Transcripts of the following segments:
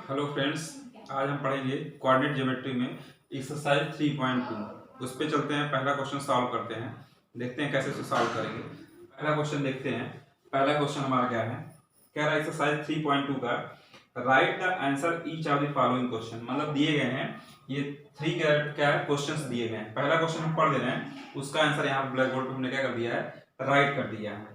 Hello friends, आज हम पढ़ेंगे कोऑर्डिनेट ज्योमेट्री में एक्सरसाइज 3.2। उस पे चलते हैं, पहला क्वेश्चन सॉल्व करते हैं, देखते हैं कैसे उसे सॉल्व करेंगे। पहला क्वेश्चन देखते हैं। पहला क्वेश्चन हमारा क्या है, कह रहा है एक्सरसाइज 3.2 का right the answer each of the following question. मतलब दिए गए हैं ये थ्री क्या है क्वेश्चंस दिए गए हैं। पहला क्वेश्चन हम पढ़ ले रहे हैं, उसका आंसर यहाँ ब्लैक बोर्ड पे हमने क्या कर दिया है, राइट कर दिया है।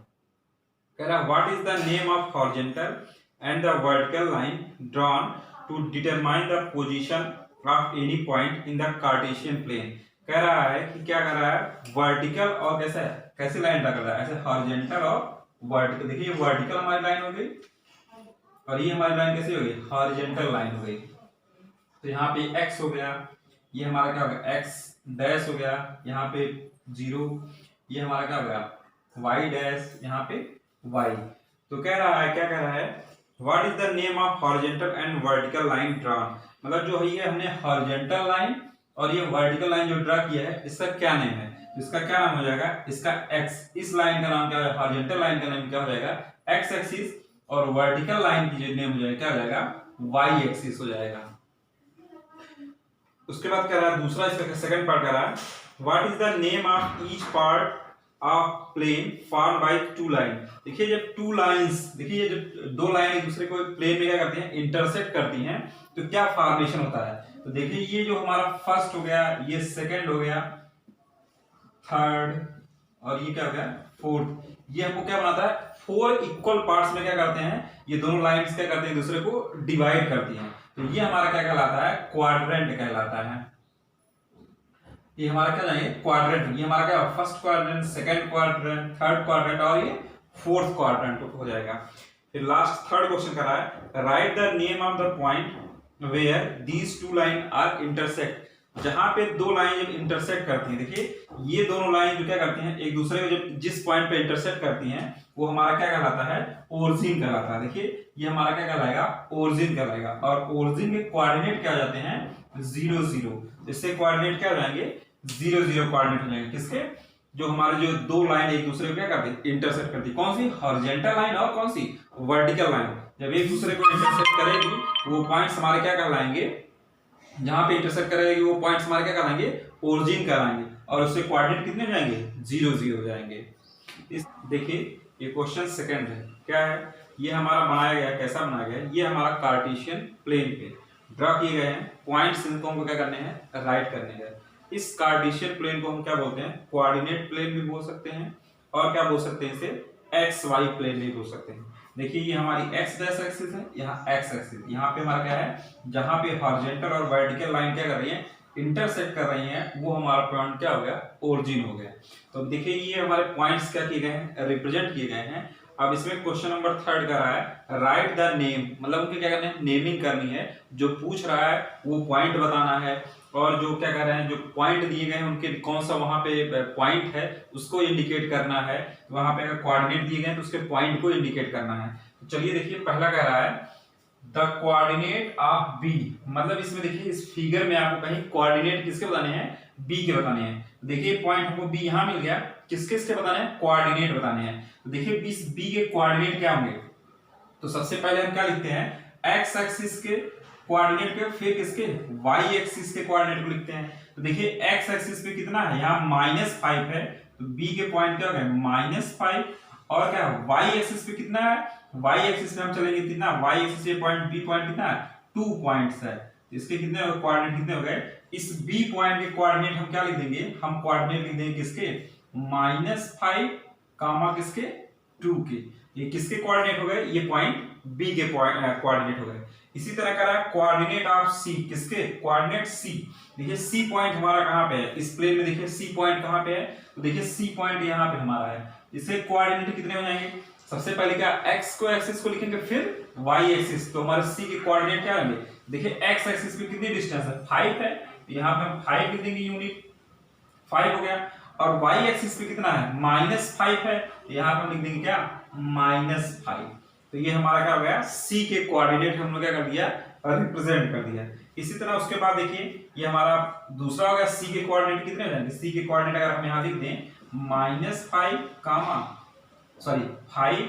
कह रहा what is the name of horizontal and the vertical line drawn to determine the position of any point in the Cartesian plane. कह रहा है कि क्या कर रहा है, वर्टिकल और कैसे लाइन ड्रा कर रहा है, ऐसे हॉरिजॉन्टल और वर्टिकल। देखिए वर्टिकल हमारी लाइन हो गई और ये हमारी लाइन कैसी हो गई, हॉरिजॉन्टल लाइन हो गई। तो यहाँ पे x हो गया, ये हमारा क्या हो गया x डैश हो गया, यहाँ पे 0, ये हमारा क्या हो गया y डैश, यहाँ पे y। तो कह रहा है, क्या कह रहा है, what is the name of horizontal and vertical line drawn. मतलब जो है ये हमने हॉरिजॉन्टल लाइन और ये वर्टिकल लाइन जो ड्रा किया है, इसका क्या नेम है, इसका क्या नाम हो जाएगा, इसका x। इस लाइन का नाम क्या है, हॉरिजॉन्टल लाइन का नाम क्या हो जाएगा, x एक्सिस, और वर्टिकल लाइन की जो नेम हो जाएगा क्या हो जाएगा, y एक्सिस हो जाएगा। उसके बाद कह रहा है दूसरा, इसका सेकंड पार्ट कह रहा है what is the name of each part of plane form by two line. देखिए जब टू लाइंस, देखिए जब दो लाइन एक दूसरे को प्लेन में क्या करती हैं, इंटरसेक्ट करती हैं, तो क्या फॉर्मेशन होता है। तो देखिए ये जो हमारा फर्स्ट हो गया, ये सेकंड हो गया, थर्ड, और ये क्या हो गया फोर्थ। ये हमको क्या बनाता है, फोर इक्वल पार्ट्स में क्या करते हैं, ये दोनों लाइंस क्या करते हैं, एक दूसरे को डिवाइड करती हैं। तो ये हमारा क्या कहलाता है, क्वाड्रेंट कहलाता है। ये हमारा क्या जाएंगे, क्वाड्रेंट। ये हमारा क्या, first quadrant, second quadrant, third quadrant और ये फोर्थ क्वाड्रेंट हो जाएगा। फिर लास्ट थर्ड क्वेश्चन कर रहा है write the name of the point where these two line are intersect. जहां पे दो लाइन जब इंटरसेक्ट करती हैं, देखिए ये दोनों लाइन जो क्या करती हैं, एक दूसरे को जब जिस पॉइंट पे इंटरसेक्ट करती हैं, वो हमारा क्या कहलाता है, ओरिजिन कहलाता है। देखिए ये हमारा क्या कहलाएगा, ओरिजिन कहलाएगा। और ओरिजिन के कोऑर्डिनेट क्या हो जाते हैं, 0 0। इससे कोऑर्डिनेट क्या हो जाएंगे, 0 0 कोऑर्डिनेट हो जाएंगे। किसके, जो हमारे जो दो लाइन एक दूसरे को क्या करती है, इंटरसेक्ट करती है। कौन सी, हॉरिजॉन्टल लाइन और कौन सी, वर्टिकल लाइन। जब एक दूसरे को इंटरसेक्ट करेगी, वो पॉइंट्स हमारे क्या कहलाएंगे, जहां पे इंटरसेक्ट करेगी वो पॉइंट्स हमारे क्या कहलाएंगे, ओरिजिन कहलाएंगे। और उससे कोऑर्डिनेट कितने हो जाएंगे, 0 0 हो जाएंगे। इस देखिए ये क्वेश्चन सेकंड है, क्या है, ये हमारा बनाया गया, कैसा बनाया गया, ये हमारा कार्टेशियन प्लेन पे ड्रा किए गए हैं पॉइंट्स, इनको हमको क्या करने हैं, राइट करने हैं। इस कार्टेशियन प्लेन को हम क्या बोलते हैं, कोऑर्डिनेट प्लेन भी बोल सकते हैं, और क्या बोल सकते हैं, इसे एक्स वाई प्लेन भी बोल सकते हैं। देखिए ये हमारी एक्स डैश एक्सिस है, यहाँ एक्स एक्सिस, यहाँ पे हमारा क्या है, जहां पे हॉरिजॉन्टल और वर्टिकल लाइन क्या कर रही है, इंटरसेक्ट कर रही हैं, वो हमारा पॉइंट क्या हो गया, ओरिजिन हो गया। तो देखिए ये हमारे पॉइंट्स क्या किए गए हैं, रिप्रेजेंट किए गए हैं। अब इसमें क्वेश्चन नंबर थर्ड का रहा है राइट द नेम। मतलब उनके क्या करना है, नेमिंग करनी है। जो पूछ रहा है वो पॉइंट बताना है, और जो क्या कर रहे हैं, जो पॉइंट दिए गए हैं उनके कौन सा वहां पे पॉइंट है उसको इंडिकेट करना है। वहां पे अगर कोऑर्डिनेट दिए गए तो उसके पॉइंट को इंडिकेट करना है। तो चलिए देखिए पहला कह रहा है द कोऑर्डिनेट ऑफ बी। मतलब इसमें देखिए इस फिगर में आपको कहीं कोऑर्डिनेट किसके बताने हैं, बी के बताने हैं। देखिए पॉइंट हमको बी यहां मिल गया, किसके इसके बताने हैं, कोऑर्डिनेट बताने हैं। तो देखिए बी के कोऑर्डिनेट क्या होंगे, तो सबसे पहले हम क्या लिखते हैं, एक्स एक्सिस के कोऑर्डिनेट पे, फिर किसके, वाई एक्सिस के कोऑर्डिनेट को लिखते हैं। तो देखिए एक्स एक्सिस पे कितना है, यहाँ -5 है, तो बी के पॉइंट क्या हो गए, -5। और क्या वाई एक्सिस पे कितना है, वाई एक्सिस पे हम चलेंगे कितना, वाई एक्सिस पे पॉइंट बी पॉइंट कितना है, 2 पॉइंट्स है। इसके कितने कोऑर्डिनेट कितने हो गए, इस बी पॉइंट के कोऑर्डिनेट हम क्या लिख देंगे, हम कोऑर्डिनेट लिख देंगे किसके, -5 कामा किसके, 2 के। ये किसके कोऑर्डिनेट हो गए, ये पॉइंट बी के कोऑर्डिनेट हो गए। इसी तरह कह रहा है कोऑर्डिनेट ऑफ सी, किसके, कोऑर्डिनेट सी। देखिए सी पॉइंट हमारा कहां पे है, इस प्लेन में देखिए सी पॉइंट कहां पे है, तो देखिए सी पॉइंट यहां पे हमारा है। इससे कोऑर्डिनेट कितने हो जाएंगे, सबसे पहले क्या एक्स को एक्सिस को लिखेंगे, फिर वाई एक्सिस। तो हमारे सी के कोऑर्डिनेट क्या होंगे, देखिए एक्स एक्सिस पे कितनी डिस्टेंस है, 5 है, तो यहां पे हम 5 लिख देंगे, यूनिट 5 हो गया। और वाई एक्सिस पे कितना है, -5 है, तो यहां पे हम लिख देंगे क्या, -5। तो ये हमारा क्या हो गया, सी के कोऑर्डिनेट हम लोग क्या कर दिया, रिप्रेजेंट कर दिया। इसी तरह उसके बाद देखिए ये हमारा दूसरा हो गया, सी के कोऑर्डिनेट कितने हो जाएंगे, सी के कोऑर्डिनेट अगर हम यहां लिख दें -5 कामा 5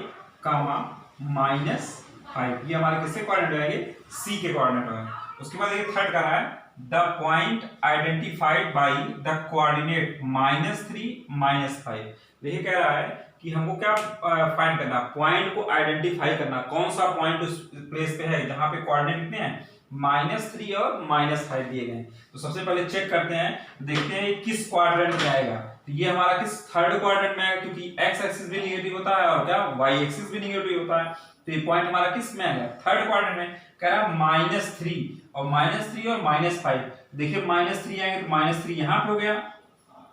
कामा -5, ये हमारे किसके कोऑर्डिनेट हो जाएंगे, सी के कोऑर्डिनेट हो गए। उसके बाद ये थर्ड कह रहा है the point identified by the coordinate -3 -5। देखिए कह रहा है कि हमको क्या फाइंड करना, पॉइंट को आइडेंटिफाई करना, कौन सा पॉइंट उस प्लेस पे है जहां पे कोऑर्डिनेट कितने हैं -3 और -5 दिए गए हैं। तो सबसे पहले चेक करते हैं, देखते हैं किस क्वाड्रेंट में आएगा। तो ये हमारा किस थर्ड क्वाड्रेंट में आएगा, क्योंकि एक्स एक्सिस भी नेगेटिव होता है और क्या वाई एक्सिस भी नेगेटिव होता है। तो ये पॉइंट हमारा किस में आएगा, थर्ड क्वाड्रेंट में। कह रहा है -3 और -5। देखिए -3 आएंगे तो -3 यहाँ पे हो गया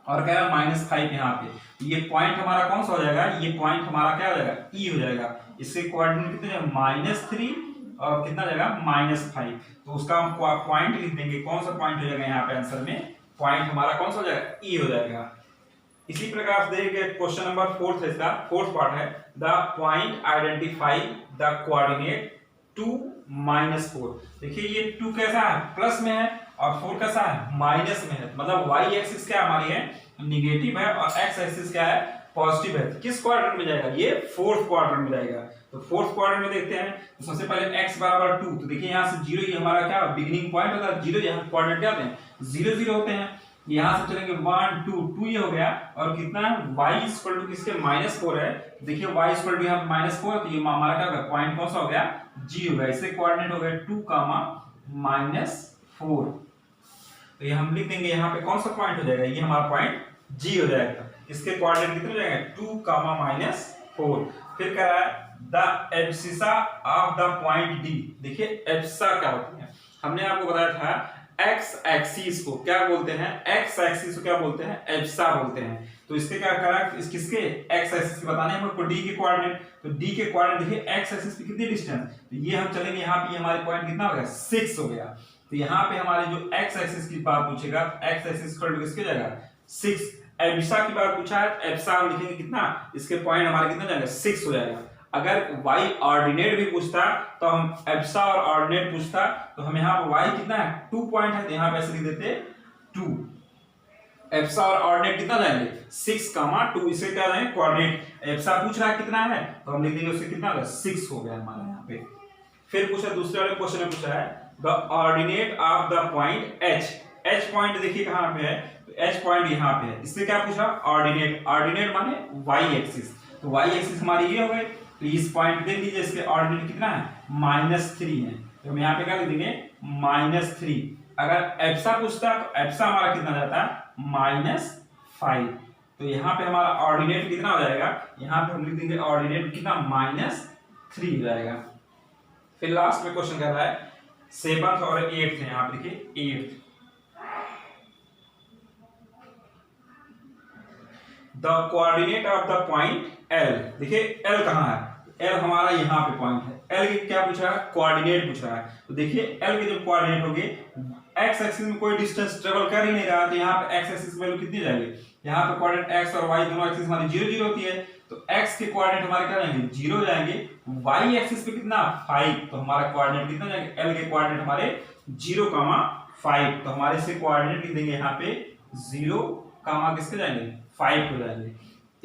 और कह रहा है -5 यहाँ पे। तो ये पॉइंट हमारा कौन सा हो जाएगा, ये पॉइंट हमारा क्या हो जाएगा, ई हो जाएगा। इससे कोऑर्डिनेट कितने -3 और कितना जाएगा -5। तो उसका हम पॉइंट लिख देंगे, कौन सा पॉइंट हो जाएगा यहाँ पे आंसर में, पॉइंट हमारा कौन सा हो जाएगा, ई हो जाएगा। इसी प्रकार से देखिए क्वेश्चन नंबर 4 है, इसका फोर्थ पार्ट है the point identify the coordinate 2 -4। देखिए ये 2 कैसा है, प्लस में है और 4 कैसा है, माइनस में है। मतलब वाई एक्सिस क्या हमारी है, नेगेटिव है और एक्स एक्सिस क्या है, पॉजिटिव है। किस क्वाड्रेंट में जाएगा, ये फोर्थ क्वाड्रेंट में जाएगा। तो फोर्थ क्वाड्रेंट में देखते हैं। तो सबसे पहले x बराबर 2, तो देखिए यहाँ से 0 ही हमारा क्या बिगिनिंग पॉइंट होता है, 0 यहाँ कोऑर्डिनेट क्या होते हैं, 0 0 होते हैं। यहाँ से चलेंगे 1 2 2 ये हो गया और कितना है y इक्वल टू किसके -4 है। देखिए y इक्वल टू यहाँ -4, तो ये हमारा क्या होगा, पॉइंट कौन सा हो गया, g हो गया। इससे कोऑर्डिनेट हो गया 2, -4। तो ये हम लिख देंगे यहाँ पे कौन सा पॉइंट हो जाएगा, ये हमारा पॉइंट g हो जाएगा। इसके कोऑर्डिनेट कितने हो जाएंगे, 2, -4। फिर कह रहा है the abscissa of the point d। देखिए एब्सिसा क्या होती है, हमने आपको बताया था एक्स एक्सिस को क्या बोलते हैं, एक्स एक्सिस को क्या बोलते हैं, एब्सिसा बोलते हैं। तो इसके क्या करा, इस किसके एक्स एक्सिस के बताने हैं हमको डी के कोऑर्डिनेट। तो डी के कोऑर्डिनेट देखिए एक्स एक्सिस पे कितनी डिस्टेंस, तो ये हम चलेंगे यहाँ पे, हमारे पॉइंट कितना हो गया, 6 हो गया। तो यहाँ पे हमारे जो एक्स एक्सिस की बात पूछेगा, एक्स एक्सिस इक्वल टू किसके जाएगा, 6। एब्सिसा की बात पूछा है, एब्सिसा हम लिखेंगे कितना, इसके पॉइंट हमारे कितना जाएगा, 6 हो जाएगा। अगर y ऑर्डिनेट भी पूछता तो हम एब्सिसा और ऑर्डिनेट पूछता तो हम यहाँ पर y कितना है, 2 पॉइंट है, तो यहाँ पे ऐसे लिख देते 2। एब्सिसा और ऑर्डिनेट कितना जाएंगे, 6, 2। इसे क्या जाएंगे कोऑर्डिनेट। एब्सिसा पूछ रहा है कितना है, तो हम लिख देंगे उससे कितना होगा, 6 हो गया हमारा यहाँ पे। फिर पूछा दूसरे वाले क्वेश्चन में पूछा है the ordinate of the point h। h point देखिए कहाँ पे है, तो h पॉइंट यहाँ पे है। इससे क्या पूछा, ऑर्डिनेट। ऑर्डिनेट माने y एक्सिस, तो y एक्सिस हमारी ये हो गई। तो इस पॉइंट देख लीजिए, इसके ऑर्डिनेट कितना है, -3 है। तो हम यहाँ पे क्या लिख देंगे, -3। अगर एब्सिसा पूछता तो एब्सिसा हमारा कितना जाता है, -5। तो यहाँ पे हमारा ऑर्डिनेट कितना हो जाएगा, यहाँ पे हम लिख देंगे ऑर्डिनेट कितना, -3 हो जाएगा। फिर लास्ट में क्वेश्चन कर रहा है 7th और 8th है, यहाँ पे देखिए 8th the coordinate of the point L। देखिए L कहाँ है, L हमारा यहाँ पे पॉइंट है। L के क्या पूछ रहा है, कोऑर्डिनेट पूछ रहा है। तो देखिए L के जब कोऑर्डिनेट होंगे, x एक्सिस में कोई डिस्टेंस ट्रेवल कर ही नहीं रहा, तो यहाँ पे x एक्सिस वैल्यू कितनी जाएगी, यहाँ पे कोऑर्डिनेट x और y दोनों एक्सिस हमारी 0 0 होती है। तो x के कोऑर्डिनेट हमारे क्या जाएंगे, 0 जाएंगे। y एक्सिस पे कितना 5, तो हमारा कोऑर्डिनेट कितना जाएंगे, L के कोऑर्डिनेट हमारे 0, 5। तो हमारे से कोऑर्डिनेट लिख देंगे यहाँ पे 0, किसके जाएंगे, 5 हो जाएंगे।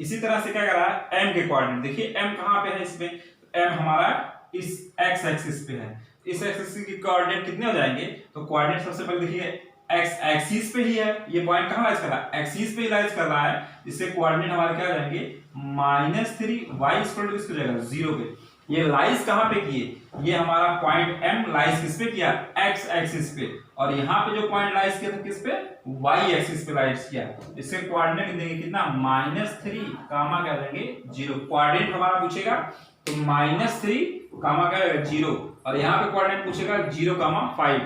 इसी तरह से क्या कर रहा है, m के कोऑर्डिनेट। देखिए m कहाँ पे है, इसमें m हमारा इस x एक्सिस पे है। इस एक्सिस के कोऑर्डिनेट कितने हो जाएंगे, तो कोऑर्डिनेट सबसे पहले देखिए x एक्सिस पे ही है, ये पॉइंट कहाँ लाइज कर रहा है, एक्सिस पे ही लाइज कर रहा है। इससे कोऑर्डिनेट हमारे क्या हो जाएंगे, -3, y इक्वल टू किसको जाएगा, 0 पे। ये लाइज कहाँ पे किए, ये हमारा पॉइंट m लाइज किस पे किया, x एक्सिस पे। और यहाँ पे जो पॉइंट लाइज किया था किस पे, y एक्सिस पे लाइज किया। इससे कोऑर्डिनेट देंगे कितना, -3, क्या देंगे 0। कोऑर्डिनेट हमारा पूछेगा तो -3, क्या 0, और यहाँ पे कोऑर्डिनेट पूछेगा 0, 5।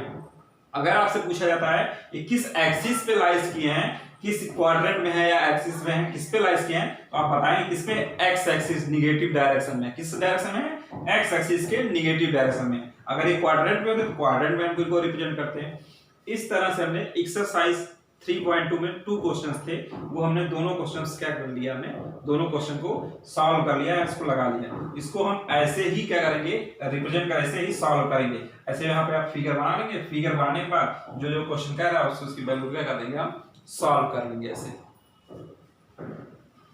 अगर आपसे पूछा जाता है ये किस एक्सिस पे लाइज किए हैं, किस क्वाड्रेंट में है या एक्सिस में है, किस पे लाइज किए हैं, तो आप बताएंगे किस पे, एक्स एक्सिस निगेटिव डायरेक्शन में। किस डायरेक्शन में, एक्स एक्सिस के निगेटिव डायरेक्शन में। अगर ये क्वाड्रेंट में होते तो क्वाड्रेंट में हम इनको रिप्रेजेंट करते हैं। इस तरह से हमने एक्सरसाइज 3.2 में 2 क्वेश्चंस थे, वो हमने दोनों क्वेश्चंस क्या कर लिया, हमने दोनों क्वेश्चन को सॉल्व कर लिया, इसको लगा लिया। इसको हम ऐसे ही क्या करेंगे, रिप्रेजेंट कर ऐसे ही सॉल्व करेंगे। ऐसे यहाँ पे आप फिगर बना लेंगे, फिगर बनाने के बाद जो जो क्वेश्चन कह रहा है उसकी वैल्यू क्या कर देंगे, हम सॉल्व कर लेंगे ऐसे।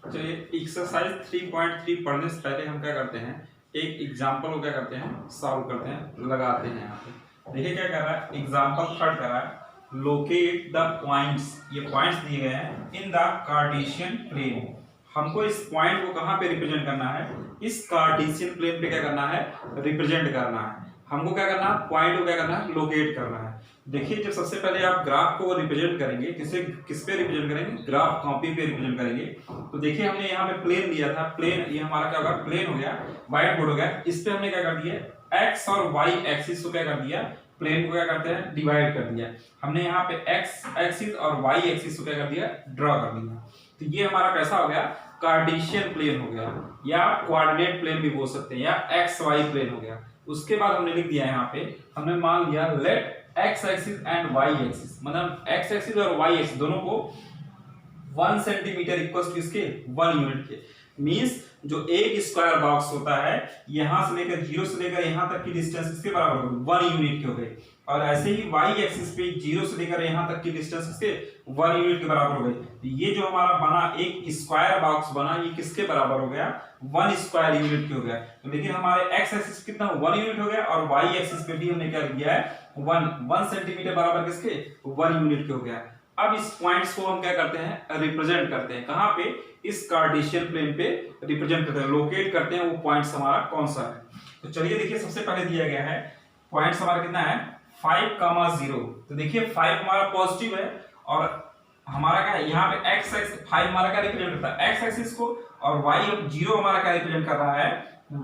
चलिए एक्सरसाइज 3.3 पढ़ने से पहले हम क्या करते हैं, एक एग्जांपल को क्या करते हैं, सॉल्व करते हैं, लगाते हैं यहाँ पे। देखिए क्या कर रहा है, एग्जाम्पल थर्ड कर रहा है, लोकेट द पॉइंट्स, ये पॉइंट्स दिए गए हैं इन द कार्टेशियन प्लेन। हमको इस पॉइंट को कहाँ पे रिप्रेजेंट करना है, इस कार्टेशियन प्लेन पे क्या करना है, रिप्रेजेंट करना है। हमको क्या करना है, पॉइंट को क्या करना है, लोकेट करना है। देखिए जब सबसे पहले आप ग्राफ को रिप्रेजेंट करेंगे, किस पे रिप्रेजेंट करेंगे, ग्राफ कॉपी पे रिप्रेजेंट करेंगे। तो देखिए हमने यहाँ पे प्लेन दिया था, प्लेन ये हमारा क्या होगा, प्लेन हो गया, व्हाइट बोर्ड हो गया। इस पे हमने क्या कर दिया, एक्स और वाई एक्सिस को क्या कर दिया, प्लेन को क्या करते हैं, डिवाइड कर दिया। हमने यहाँ पे एक्स एक्सिस और वाई एक्सिस को क्या कर दिया, ड्रॉ कर दिया। तो ये हमारा कैसा हो गया, कार्टेशियन प्लेन हो गया, या कोऑर्डिनेट प्लेन भी बोल सकते हैं, या एक्स वाई प्लेन हो गया। उसके बाद हमने लिख दिया यहाँ पे, हमने मान लिया let x axis and y axis, मतलब एक्स एक्सिस और वाई एक्सिस दोनों को 1 सेंटीमीटर इक्वल टू इसके 1 यूनिट के। मींस जो एक स्क्वायर बॉक्स होता है, यहां से लेकर 0 से लेकर यहां तक की डिस्टेंस किसके बराबर हो गई, 1 यूनिट के हो गए। और ऐसे ही y एक्सिस पे 0 से लेकर यहां तक की डिस्टेंस किसके, 1 यूनिट के बराबर हो गई। ये जो हमारा बना एक स्क्वायर बॉक्स बना, ये किसके बराबर हो गया, 1 स्क्वायर यूनिट के हो गया। तो लेकिन हमारे x एक्सिस कितना 1 यूनिट हो गया, और y एक्सिस पे भी हमने क्या किया है, 1 सेंटीमीटर बराबर किसके, 1 यूनिट के हो गया। अब इस पॉइंट्स को हम क्या करते हैं, रिप्रेजेंट करते हैं, कहां पे, इस कार्टेशियन प्लेन पे रिप्रेजेंट करते हैं, लोकेट करते हैं वो पॉइंट्स हमारा कौन सा है। तो चलिए देखिए सबसे पहले दिया गया है पॉइंट्स हमारा कितना है, 5,0। तो देखिए 5 हमारा पॉजिटिव है, और हमारा क्या है, यहाँ पे x एक्सिस 5 हमारा क्या रिप्रेजेंट करता है, x एक्सिस को, और y 0 हमारा क्या रिप्रेजेंट कर रहा है,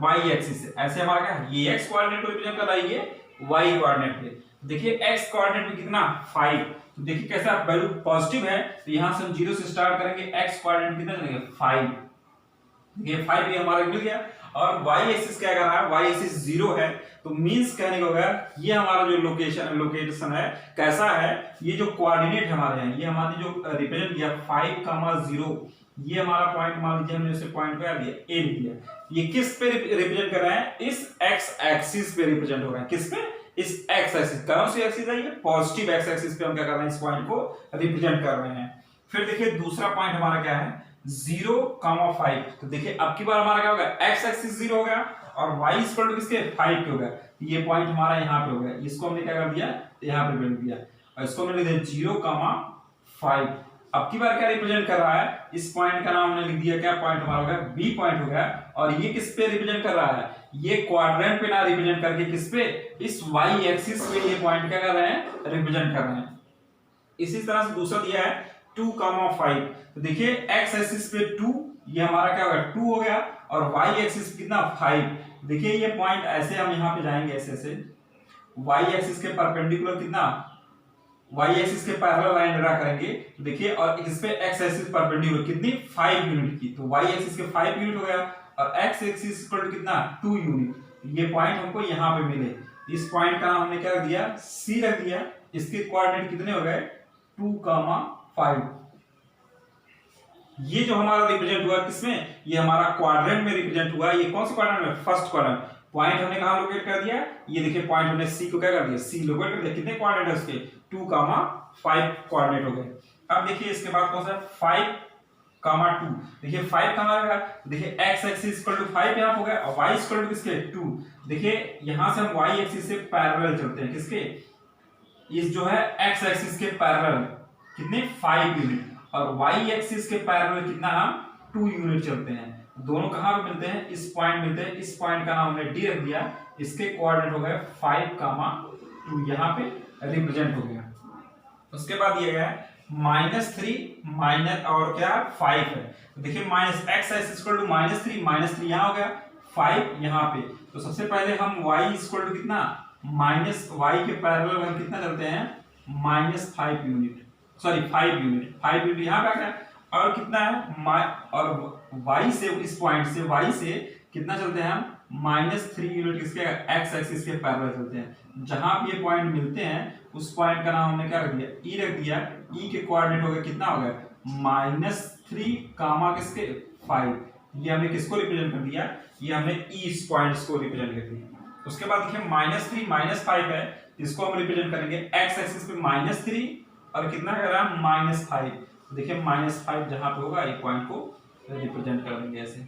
y एक्सिस से। ऐसे हमारा क्या, ये x कोऑर्डिनेट को रिप्रेजेंट कर रहा है, ये y कोऑर्डिनेट पे। देखिए x कोऑर्डिनेट में कितना 5, तो देखिए कैसा वैल्यू पॉजिटिव है, तो यहां से हम 0 से स्टार्ट करेंगे, x कोऑर्डिनेट कितना चलेगा 5, ये 5 भी हमारा मिल गया। और y एक्सिस क्या कर रहा है, y एक्सिस 0 है, तो मींस कहने को गया ये हमारा जो लोकेशन है कैसा है, ये जो कोऑर्डिनेट हमारे हैं, ये हमारी जो रिप्रेजेंट किया 5,0, ये हमारा पॉइंट मान लीजिए हमने उसे पॉइंट को दिया a लिख दिया। ये किस पे रिप्रेजेंट कर रहे हैं, इस x एक्सिस पे रिप्रेजेंट हो रहा है, किस पे, इस x एक्सिस। कौन सी एक्सिस है, ये पॉजिटिव x एक्सिस पे हम क्या कर रहे हैं, इस पॉइंट को रिप्रेजेंट कर रहे हैं। फिर देखिए दूसरा पॉइंट हमारा क्या है, 0,5। तो देखिए अब की बार हमारा क्या होगा, x एक्सिस 0 हो गया, और y इक्वल टू किसके 5 के हो गया। ये पॉइंट हमारा यहाँ पे हो गया, इसको हमने क्या कर दिया, यहाँ पे लिख दिया, और इसको हमने लिख दिया 0,5। अब की बार क्या रिप्रेजेंट कर रहा है, इस पॉइंट का नाम हमने लिख दिया, क्या पॉइंट हमारा हो गया, बी पॉइंट हो गया। और ये किस पे रिप्रेजेंट कर रहा है, ये क्वाड्रेंट पे ना रिप्रेजेंट करके किस पे, इस y एक्सिस पे ये पॉइंट क्या कर रहे हैं, रिप्रेजेंट कर रहे हैं। इसी तरह से दूसरा दिया है 2,5। तो देखिए x एक्सिस पे 2, ये हमारा क्या होगा 2 हो गया, और y एक्सिस कितना 5। देखिए ये पॉइंट ऐसे हम यहाँ पे जाएंगे, ऐसे ऐसे y एक्सिस के परपेंडिकुलर कितना, y एक्सिस के पैरेलल लाइन ड्रा करेंगे। तो देखिए और इस पे x एक्सिस परपेंडिकुलर कितनी 5 यूनिट की, तो y एक्सिस के 5 यूनिट हो गया, और x एक्सिस इक्वल टू कितना 2 यूनिट। ये पॉइंट हमको यहाँ पे मिले, इस पॉइंट का नाम हमने क्या रख दिया, c रख दिया। इसके कोऑर्डिनेट कितने हो गए 2,5। ये जो हमारा रिप्रेजेंट हुआ किसमें, ये हमारा क्वाड्रेंट में रिप्रेजेंट हुआ। ये कौन सा क्वाड्रेंट में, फर्स्ट क्वाड्रेंट। पॉइंट हमने कहां लोकेट कर दिया, ये देखिए पॉइंट हमने सी को क्या कर दिया, सी लोकेट कर दिया। कितने क्वाड्रेंट है उसके, 2,5 कोऑर्डिनेट हो गए। अब देखिए इसके बाद कौन सा 5,2। देखिए 5 कहां आ गया, देखिए x एक्सिस इक्वल टू 5 यहां हो गया, और y इक्वल टू किसके 2। देखिए यहां से हम y एक्सिस से पैरेलल चलते हैं, किसके, इस जो है x एक्सिस के पैरेलल कितने 5 यूनिट, और y एक्सिस के पैरेलल कितना हम 2 यूनिट चलते हैं। दोनों कहां पे मिलते हैं, इस पॉइंट मिलते हैं। इस पॉइंट का नाम हमने d रख दिया, इसके कोऑर्डिनेट हो गए 5,2, यहां पे रिप्रेजेंट हो गया। उसके बाद दिया गया है -3 माइनस और क्या 5 है। तो देखिए minus x axis equal to -3 यहां हो गया, 5 यहां पे। तो सबसे पहले हम y इक्वल टू कितना, माइनस y के पैरेलल हम कितना चलते हैं, -5 यूनिट, सॉरी 5 यूनिट, 5 यूनिट यहाँ पे आ गया। और कितना है, और y से, इस पॉइंट से y से कितना चलते हैं हम, -3 यूनिट किसके, x एक्सिस के पैरेलल चलते हैं। जहां भी ये पॉइंट मिलते हैं उस पॉइंट का नाम हमने क्या रख दिया, e रख दिया। e के कोऑर्डिनेट हो गए कितना हो गया, -3 कामा किसके 5। ये हमने किसको रिप्रेजेंट कर दिया, ये हमने इस पॉइंट्स को रिप्रेजेंट कर दिया। उसके बाद देखिए -3 -5 है, इसको हम रिप्रेजेंट करेंगे x एक्सिस पे -3, और कितना कर रहा है -5। देखिए -5 जहां पे होगा, ये पॉइंट को रिप्रेजेंट कर देंगे ऐसे।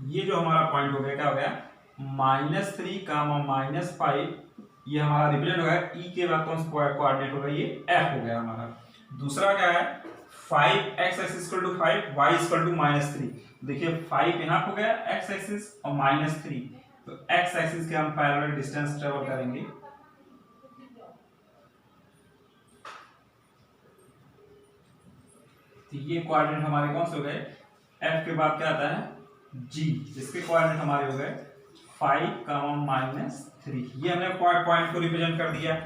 ये जो हमारा पॉइंट हो गया क्या हो गया, -3 कामा -5, ये हमारा रिप्रेजेंट होगा ई के बाद कौन सा कोऑर्डिनेट होगा, ये एफ हो गया हमारा। दूसरा क्या है 5x equal to 5 y equal to -3। देखिए 5 यहाँ हो गया x एक्सिस और -3, तो x एक्सिस के हम पैरेलल डिस्टेंस ट्रेवल करेंगे। तो ये कोऑर्डिनेट हमारे कौन से हो गए, f के बाद क्या आता है g, इसके कोऑर्डिनेट हमारे हो गए 5, -3। ये हमने पॉइंट को रिप्रेजेंट कर दिया।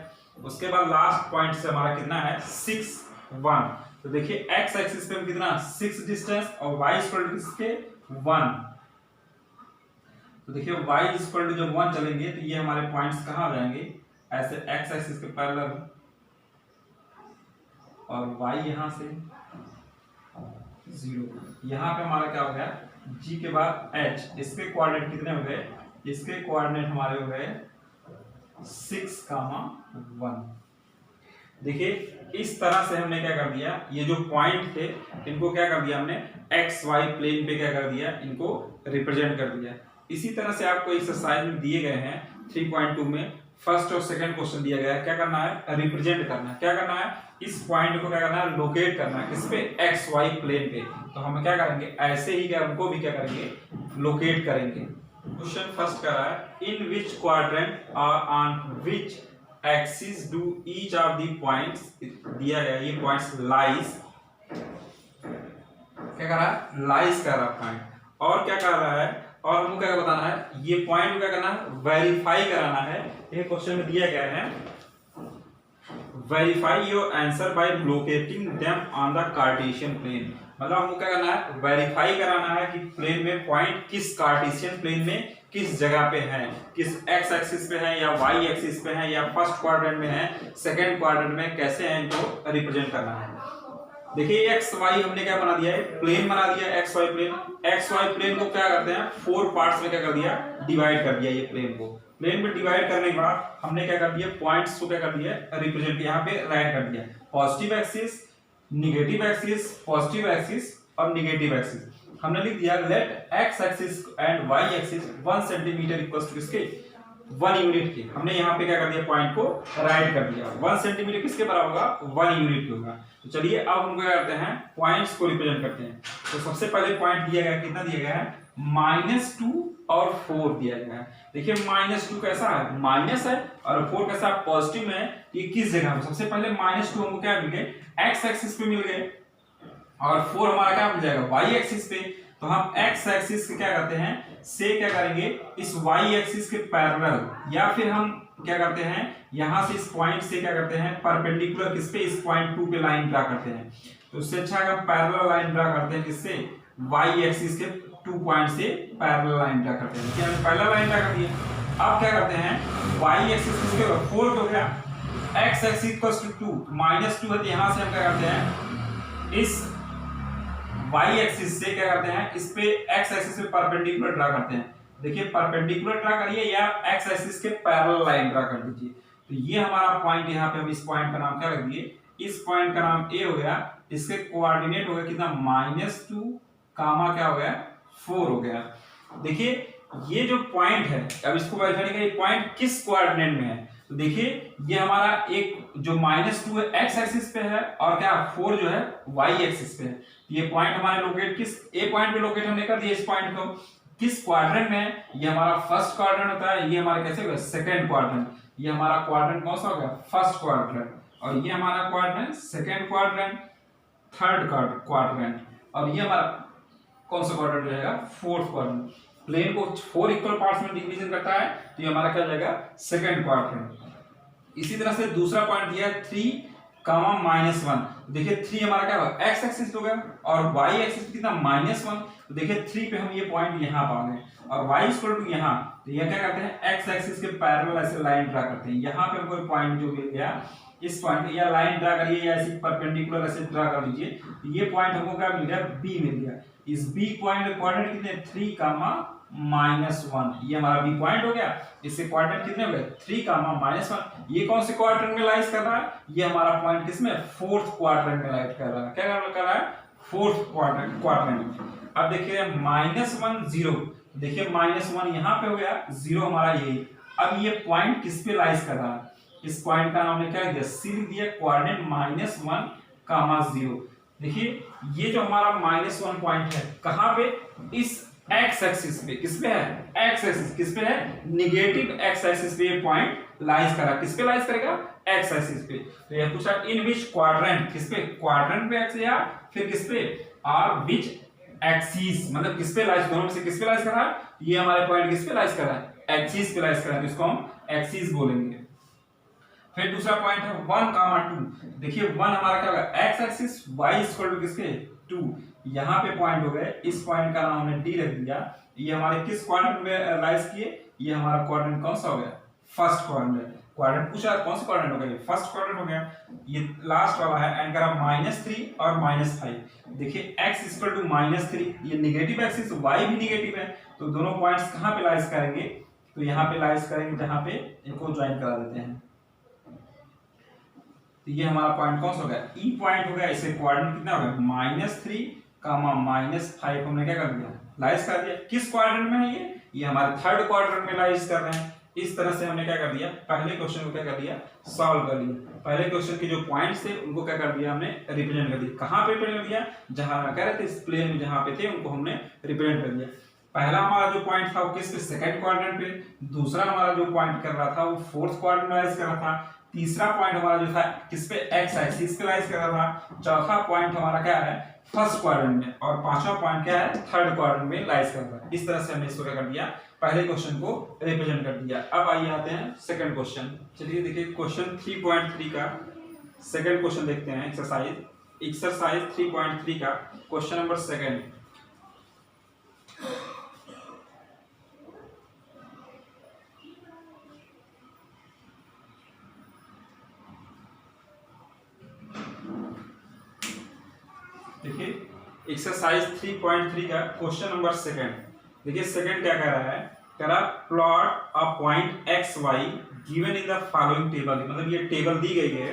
उसके बाद लास्ट पॉइंट से हमारा कितना है 6, 1। तो देखिए x एक्सिस पे कितना 6 डिस्टेंस और y इक्वल टू किसके 1। तो देखिए y इक्वल टू जब 1 चलेंगे तो ये हमारे पॉइंट्स कहाँ आ जाएंगे, ऐसे x एक्सिस के पैरेलल और y यहां से 0। यहाँ पे हमारा क्या हो गया g के बाद h, इसके कोऑर्डिनेट कितने हो गए, इसके कोऑर्डिनेट हमारे हो गए 6, 1। देखिए इस तरह से हमने क्या कर दिया, ये जो पॉइंट थे इनको क्या कर दिया हमने एक्स वाई प्लेन पे क्या कर दिया, इनको रिप्रेजेंट कर दिया। इसी तरह से आपको एक्सरसाइज में दिए गए हैं 3.2 में फर्स्ट और सेकंड क्वेश्चन दिया गया है, क्या करना है रिप्रेजेंट करना है, क्या करना है इस पॉइंट को क्या करना है लोकेट करना है, किस पे एक्स वाई प्लेन पे। तो हम क्या करेंगे ऐसे ही क्या उनको भी क्या करेंगे लोकेट करेंगे। क्वेश्चन फर्स्ट कर रहा है in which quadrant on which axis do each of the points, दिया गया ये पॉइंट्स लाइज, क्या कर रहा है लाइज कर रहा है पॉइंट, और क्या कर रहा है और हमको क्या बताना है ये पॉइंट को क्या करना है वेरीफाई कराना है। ये क्वेश्चन में दिया गया है verify your answer by locating them on the Cartesian plane. मतलब हमको क्या करना है वेरीफाई कराना है कि प्लेन में पॉइंट किस कार्टेशियन प्लेन में किस जगह पे है, किस एक्स एक्सिस पे है या वाई एक्सिस पे है या फर्स्ट क्वाड्रेंट में है सेकंड क्वाड्रेंट में, कैसे है इनको रिप्रेजेंट करना है। देखिए एक्स वाई हमने क्या बना दिया है प्लेन बना दिया, x y plane. X y plane को क्या करते हैं 4 पार्ट्स में क्या कर दिया डिवाइड कर दिया। ये प्लेन को प्लेन में डिवाइड करने के बाद हमने क्या कर दिया पॉइंट्स को क्या कर दिया रिप्रेजेंट यहाँ पे राइट कर दिया, positive axis negative axis, positive axis और निगेटिव एक्सिस। हमने लिख दिया let x axis and y axis 1 centimetre equals to किसके 1 यूनिट के। हमने यहाँ पे क्या कर दिया पॉइंट को राइट कर दिया। 1 सेंटीमीटर किसके बराबर होगा 1 यूनिट के होगा। तो चलिए अब हम क्या करते हैं पॉइंट्स को रिप्रेजेंट करते हैं। तो सबसे पहले पॉइंट दिया गया कितना दिया गया है -2 और 4 दिया गया है। देखिए -2 कैसा है माइनस है और 4 कैसा पॉजिटिव में है, ये किस जगह पे सबसे पहले -2 हमको क्या मिल गए एक्स एक्सिस पे मिल गए और 4 हमारा क्या मिल जाएगा वाई एक्सिस पे। तो हम एक्स एक्सिस के क्या करते हैं से क्या करेंगे इस वाई एक्सिस के पैरेलल, या फिर हम क्या करते हैं यहां से इस पॉइंट से क्या करते हैं परपेंडिकुलर किस पे इस पॉइंट 2 पे लाइन ड्रा करते हैं। तो उससे अच्छा अगर पैरेलल लाइन ड्रा करते हैं किससे वाई एक्सिस के 2 पॉइंट से पैरेलल लाइन ड्रा करते हैं। हमने पहला लाइन ड्रा कर दिया। अब क्या करते हैं वाई एक्सिस किसके 4 हो गया, एक्स एक्सिस इक्वल्स टू 2 -2 है, तो यहां से हम क्या करते हैं इस y एक्सिस से क्या करते हैं इस पे x एक्सिस पे परपेंडिकुलर ड्रा करते हैं। देखिए परपेंडिकुलर ड्रा करिए या x एक्सिस के पैरेलल लाइन ड्रा कर दीजिए। तो ये हमारा पॉइंट यहाँ पे हम इस पॉइंट का नाम क्या रख दिए, इस पॉइंट का नाम A हो गया, इसके कोऑर्डिनेट हो गया कितना -2 कामा क्या हो गया 4 हो गया। देखिए ये जो पॉइंट है अब इसको वेरीफाई करेंगे ये पॉइंट किस कोऑर्डिनेट में है। तो देखिए ये हमारा एक जो -2 है एक्स एक्सिस पे है और क्या 4 जो है वाई एक्सिस पे है। ये पॉइंट हमारे लोकेट किस ए पॉइंट पे लोकेट हमने कर दिया। इस पॉइंट को किस क्वाड्रेंट में है, ये हमारा फर्स्ट क्वाड्रेंट होता है, ये हमारा कैसे होगा सेकंड क्वाड्रेंट। ये हमारा क्वाड्रेंट कौन सा होगा फर्स्ट क्वाड्रेंट और ये हमारा quadrant second quadrant, third quadrant और ये हमारा कौन सा क्वाड्रेंट रहेगा फोर्थ क्वाड्रेंट। प्लेन को 4 इक्वल पार्ट्स में डिवीजन करता है तो ये हमारा क्या जाएगा सेकंड क्वाड्रेंट। इसी तरह से दूसरा पॉइंट दिया है 3, -1। देखिए 3 हमारा क्या होगा एक्स एक्सिस हो गया और वाई एक्सिस कितना -1। तो देखिए 3 पे हम ये पॉइंट यहाँ पा गए और y इक्वल टू यहाँ, तो ये क्या करते हैं एक्स एक्सिस के पैरेलल ऐसे लाइन ड्रा करते हैं। यहाँ पे हमको पॉइंट जो मिल गया इस पॉइंट या लाइन ड्रा करिए या ऐसे परपेंडिकुलर ऐसे ड्रा कर लीजिए। तो ये पॉइंट हमको क्या मिल गया b मिल गया। इस b पॉइंट कोऑर्डिनेट कितने 3, -1 ये हमारा b पॉइंट हो गया। इससे कोऑर्डिनेट कितने हो गए 3, -1। ये कौन से क्वाड्रेंट में लाइज कर रहा है, ये हमारा पॉइंट किसमें फोर्थ क्वाड्रेंट में लाइज कर रहा है। क्या कर रहा है फोर्थ क्वाड्रेंट। अब देखिए -1 0, देखिए -1 यहाँ पे हो गया, 0 हमारा यही। अब ये पॉइंट किस पे लाइज कर रहा है, इस पॉइंट का नाम ने क्या दिया, सी लिख दिया, कोऑर्डिनेट -1, 0। देखिए ये जो हमारा -1 पॉइंट है कहाँ पे, इस एक्स एक्सिस पे, किस पे है, एक्स एक्सिस, किस पे है, निगेटिव एक्स एक्सिस पे ये पॉइंट लाइज करा, किस पे लाइज करेगा, एक्स एक्सिस पे। तो ये पूछा इन विच क्वाड्रेंट, किस पे, क्वाड्रेंट पे एक्स, या फिर किस पे, आर विच एक्सिस, मतलब किस पे लाइज, दोनों में से किस पे लाइज कर रहा है, ये हमारे पॉइंट किस पे लाइज कर रहा है, एक्सिस पे लाइज कर रहा है, तो इसको हम एक्सिस बोलेंगे। फिर दूसरा पॉइंट है 1, 2। देखिए 1 हमारा क्या होगा, x axis, y equal to किसके, 2। यहाँ पे पॉइंट हो गए, इस पॉइंट का नाम हमने डी रख दिया। ये हमारे किस क्वाड्रेंट में लाइज किए, ये हमारा क्वाड्रेंट कौन सा हो गया, फर्स्ट क्वाड्रेंट। क्वाड्रेंट पूछा कौन सा क्वाड्रेंट हो गया, फर्स्ट क्वाड्रेंट हो गया। ये लास्ट वाला है एंड करा -3 और -5। देखिए x इक्वल टू -3, ये नेगेटिव एक्सिस, y भी नेगेटिव है, तो दोनों पॉइंट्स कहाँ पे लाइज करेंगे, तो यहाँ पे लाइज करेंगे जहाँ पे इनको ज्वाइन करा देते हैं। तो ये हमारा पॉइंट कौन सा हो गया, ई पॉइंट हो गया। इसे क्वाड्रेंट कितना हो गया, -3, -5 हमने क्या कर दिया, लाइज कर दिया। किस क्वाड्रेंट में है ये हमारे थर्ड क्वाड्रेंट में लाइज कर रहे हैं। इस तरह से हमने क्या कर दिया, पहले क्वेश्चन को क्या कर दिया, सॉल्व कर लिया। पहले क्वेश्चन के जो पॉइंट्स थे उनको क्या कर दिया, हमने रिप्रेजेंट कर दिया। कहाँ पे रिप्रेजेंट कर दिया, जहां कह रहे थे इस प्लेन में जहां पे थे उनको हमने रिप्रेजेंट कर दिया। पहला हमारा जो पॉइंट था वो किस पे, सेकंड क्वाड्रेंट पे। दूसरा हमारा जो पॉइंट कर रहा था वो फोर्थ क्वाड्रेंट में लाइज कर रहा था। तीसरा पॉइंट हमारा जो था किस पे, एक्स एक्सिस पे लाइज कर रहा था। चौथा पॉइंट हमारा क्या है, फर्स्ट क्वाड्रेंट में, और पांचवा पॉइंट क्या है, थर्ड क्वाड्रेंट में लाइज कर रहा है। इस तरह से हमने इसको क्या कर दिया, पहले क्वेश्चन को रिप्रेजेंट कर दिया। अब आइए आते हैं सेकंड क्वेश्चन। चलिए देखिए क्वेश्चन 3.3 का सेकंड क्वेश्चन देखते हैं। एक्सरसाइज 3.3 का क्वेश्चन नंबर सेकंड। देखिए एक्सरसाइज 3.3 का क्वेश्चन नंबर सेकंड। देखिए सेकंड क्या कह रहा है, कह रहा plot a point x y given in the following table. मतलब ये टेबल दी गई है,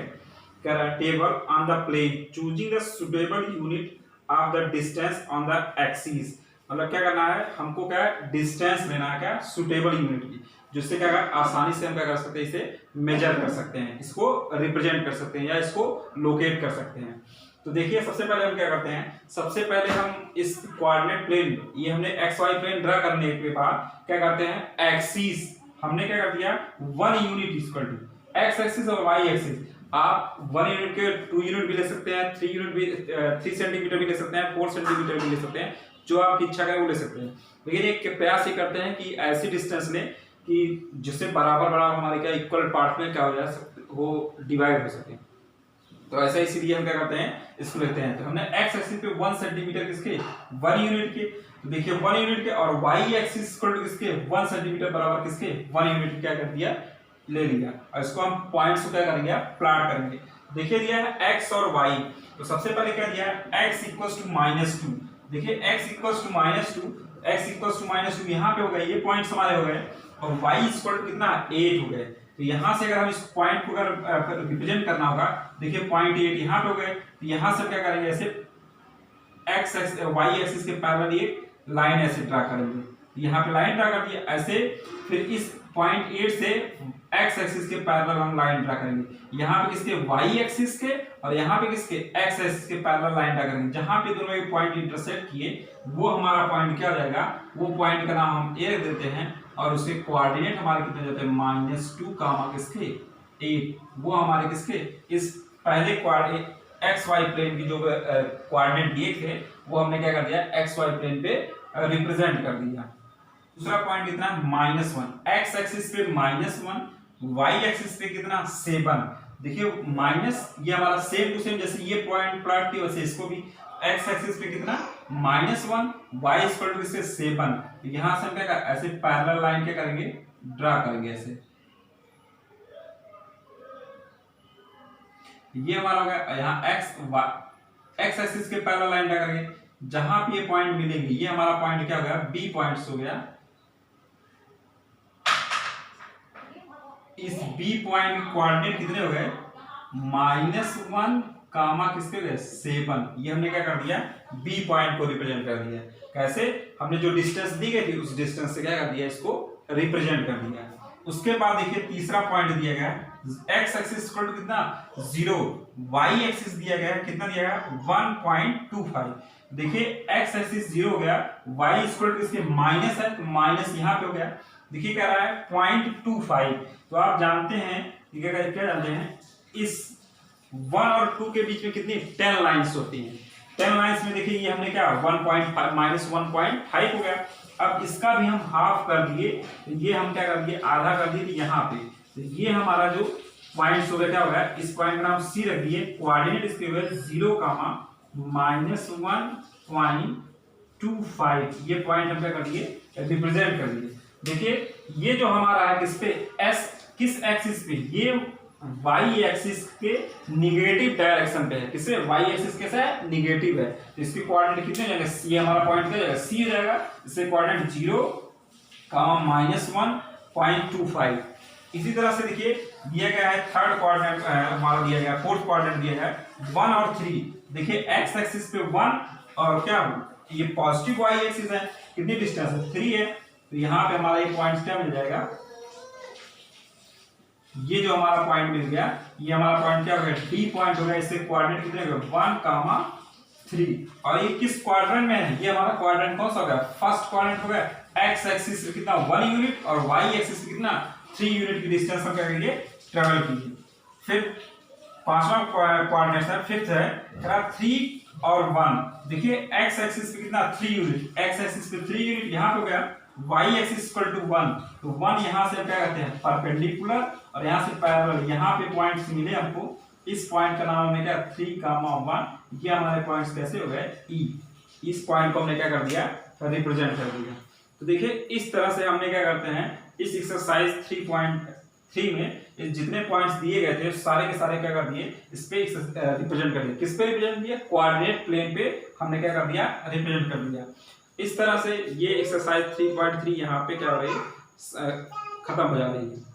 कह रहा table on the plane choosing the suitable unit of the distance on the axis. मतलब क्या करना है हमको, क्या डिस्टेंस लेना है, क्या सुटेबल यूनिट की, जिससे क्या आसानी से हम क्या कर सकते हैं, इसे मेजर कर सकते हैं, इसको रिप्रेजेंट कर सकते हैं या इसको लोकेट कर सकते हैं। तो देखिए सबसे पहले हम क्या करते हैं, सबसे पहले हम इस कोऑर्डिनेट प्लेन, ये हमने एक्स वाई प्लेन ड्रा करने के बाद क्या करते हैं, एक्सिस हमने क्या कर दिया 1 unit equal to x axis और वाई एक्सिस। आप 1 यूनिट के 2 यूनिट भी ले सकते हैं, 3 यूनिट भी 3 सेंटीमीटर भी ले सकते हैं, 4 सेंटीमीटर भी ले सकते हैं, जो आपकी इच्छा करे वो ले सकते हैं। लेकिन एक प्रयास ये करते हैं कि ऐसी डिस्टेंस लें कि जिससे बराबर बराबर हमारे क्या इक्वल पार्ट में क्या हो जाए, वो डिवाइड हो सके। तो ऐसा इसीलिए हम क्या करते हैं, इसको लेते हैं। तो हमने एक्स एक्सिस पे 1 सेंटीमीटर किसके, 1 यूनिट के, तो देखिए 1 यूनिट के, और वाई एक्सिस किसके 1 सेंटीमीटर बराबर किसके 1 यूनिट क्या कर दिया, ले लिया। और इसको हम पॉइंट्स को क्या करेंगे, प्लॉट करेंगे। देखिए दिया है एक्स और वाई, तो सबसे पहले क्या दिया है x इक्वल्स टू -2। देखिए x equals to -2, x equals to -2 यहाँ पे हो गए, ये पॉइंट्स हमारे हो गए, और y इक्वल टू कितना 8 हो गए। तो यहाँ से अगर हम इस पॉइंट को अगर रिप्रेजेंट करना होगा, देखिए पॉइंट 8 यहाँ पे हो गए, तो यहाँ से क्या करेंगे, ऐसे एक्स वाई एक्सिस के पैरेलल एक लाइन ऐसे ड्रा करेंगे। यहाँ पे लाइन ड्रा कर दिया ऐसे, फिर इस पॉइंट 8 से एक्स एक्सिस के पैरेलल हम लाइन ड्रा करेंगे। यहाँ पे किसके वाई एक्सिस के, और यहाँ पे किसके एक्स एक्सिस के पैरेलल लाइन ड्रा करेंगे। जहाँ पे दोनों एक पॉइंट इंटरसेक्ट किए वो हमारा पॉइंट क्या हो जाएगा, वो पॉइंट का नाम हम ए रख देते हैं, और उसके कोऑर्डिनेट हमारे कितने जाते हैं -2 किसके 8। वो हमारे किसके इस पहले कोऑर्डिनेट एक्स वाई प्लेन की जो कोऑर्डिनेट दिए थे वो हमने क्या कर दिया, एक्स वाई प्लेन पे रिप्रेजेंट कर दिया। दूसरा पॉइंट कितना -1, एक्स एक्सिस पे -1, वाई एक्सिस पे कितना 7। देखिए माइनस, ये हमारा सेम टू सेम जैसे ये पॉइंट प्लॉट की वैसे इसको भी एक्स एक्सिस पे कितना -1, वाई इक्वल टू इससे 7। तो यहां से हम क्या ऐसे पैरेलल लाइन क्या करेंगे, ड्रा करेंगे ऐसे। ये हमारा हो गया, यहाँ एक्स एक्सिस के पैरेलल लाइन ड्रा करेंगे, जहां पे ये पॉइंट मिलेंगे, ये हमारा पॉइंट क्या हो गया, बी पॉइंट्स हो गया। इस बी पॉइंट कोऑर्डिनेट कितने हो गए, -1 कामा किसके गए 7। ये हमने क्या कर दिया, बी पॉइंट को रिप्रेजेंट कर दिया। कैसे, हमने जो डिस्टेंस दी गई थी उस डिस्टेंस से क्या कर दिया, इसको रिप्रेजेंट कर दिया। उसके बाद देखिए तीसरा पॉइंट दिया गया है x एक्सिस इक्वल टू कितना 0, y एक्सिस दिया गया है कितना दिया गया 1.25। देखिए x एक्सिस 0 हो गया, y इक्वल टू इसके माइनस है तो माइनस यहाँ पे हो गया। देखिए क्या रहा है 0.25। तो आप जानते हैं क्या जानते हैं, इस 1 और 2 के बीच में कितनी 10 लाइंस होती हैं। 10 लाइंस में देखिए ये हमने क्या 1.5 माइनस 1.5 हो गया। अब इसका भी हम हाफ कर दिए, ये हम क्या कर दिए आधा कर दिए यहाँ पे। तो ये हमारा जो पॉइंट्स हो गया क्या हो गया, इस पॉइंट का नाम सी रख दिए, कोऑर्डिनेट इसके हुए 0, -1.25। ये पॉइंट हम क्या कर दिए रिप्रेजेंट कर दिए। देखिए ये जो हमारा है किस पे एस, किस एक्सिस पे, ये y एक्सिस के निगेटिव डायरेक्शन पे है। किससे y एक्सिस कैसा है निगेटिव है, तो इसके कोऑर्डिनेट कितने हो जाएंगे, ये हमारा पॉइंट क्या हो जाएगा c हो जाएगा। इससे कोऑर्डिनेट 0, -1.25। इसी तरह से देखिए दिया गया है थर्ड कोऑर्डिनेट हमारा दिया गया, फोर्थ कोऑर्डिनेट दिया है 1 और 3। देखिए x एक्सिस पे 1 और क्या ये पॉजिटिव y एक्सिस है, कितनी डिस्टेंस है 3 है। तो यहाँ पे हमारा ये पॉइंट क्या मिल जाएगा, ये जो हमारा पॉइंट मिल गया, ये हमारा पॉइंट क्या हो गया डी पॉइंट हो गया। इससे कोऑर्डिनेट कितने हो गए 1, 3। और ये किस क्वाड्रेंट में है, ये हमारा क्वाड्रेंट कौन सा हो गया, फर्स्ट क्वाड्रेंट हो गया। x एक्सिस पे कितना 1 यूनिट और y एक्सिस पे कितना 3 यूनिट की डिस्टेंस हम क्या करेंगे ट्रेवल कीजिए। फिर पांचवा कोऑर्डिनेट है, फिफ्थ है 3 और 1। देखिए x एक्सिस पे कितना 3 यूनिट, x एक्सिस पे 3 यूनिट यहाँ पे हो गया, y एक्सिस इक्वल टू 1। तो 1 यहाँ से क्या कहते हैं परपेंडिकुलर और यहाँ से पैरेलल, यहाँ पे पॉइंट्स मिले हमको। इस पॉइंट का नाम हमने क्या 3, 1। ये हमारे पॉइंट्स कैसे हो गए E। इस पॉइंट को हमने क्या कर दिया रिप्रेजेंट कर दिया। तो देखिए इस तरह से हमने क्या करते हैं इस एक्सरसाइज 3.3 में जितने पॉइंट्स दिए गए थे सारे के सारे क्या कर दिए इस पे रिप्रेजेंट कर दिए। किस पे रिप्रेजेंट दिया, कोऑर्डिनेट प्लेन पे हमने क्या कर दिया रिप्रेजेंट कर दिया। इस तरह से ये एक्सरसाइज 3.3 यहाँ पे क्या हो रही है खत्म हो जा रही है।